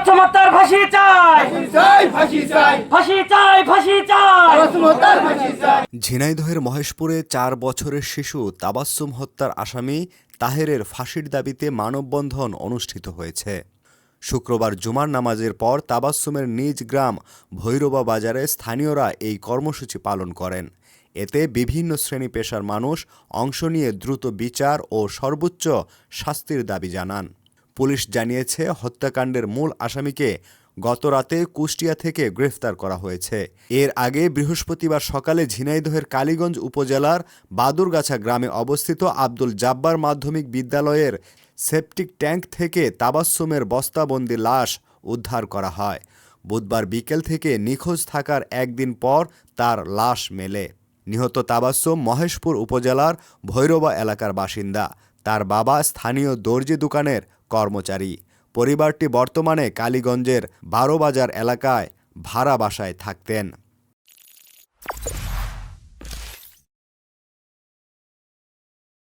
তাবাসসুম হত্যার ফাঁসি চাই, ফাঁসি চাই, ফাঁসি চাই, ফাঁসি চাই। ঝিনাইদহের মহেশপুরে 4 বছরের শিশু তাবাসসুম হত্যার আসামি তাহেরের ফাঁসির দাবিতে মানববন্ধন অনুষ্ঠিত হয়েছে। শুক্রবার জুমার নামাজের পর তাবাসসুমের নিজ গ্রাম ভৈরবা বাজারে স্থানীয়রা এই কর্মসূচি পালন করেন। এতে বিভিন্ন শ্রেণী পেশার মানুষ অংশ নিয়ে দ্রুত বিচার ও সর্বোচ্চ শাস্তির দাবি জানান। পুলিশ জানিয়েছে, হত্যাকাণ্ডের মূল আসামিকে গতরাতে কুষ্টিয়া থেকে গ্রেফতার করা হয়েছে। এর আগে বৃহস্পতিবার সকালে ঝিনাইদহের কালীগঞ্জ উপজেলার বাদুরগাছা গ্রামে অবস্থিত আব্দুল জাব্বার মাধ্যমিক বিদ্যালয়ের সেপটিক ট্যাঙ্ক থেকে তাবাসসুমের বস্তাবন্দি লাশ উদ্ধার করা হয়। বুধবার বিকেল থেকে নিখোঁজ থাকার একদিন পর তার লাশ মেলে। নিহত তাবাসসুম মহেশপুর উপজেলার ভৈরবা এলাকার বাসিন্দা। তার বাবা স্থানীয় দর্জি দোকানের কর্মচারী। পরিবারটি বর্তমানে কালীগঞ্জের 12 বাজার এলাকায় ভাড়া বাসায় থাকতেন।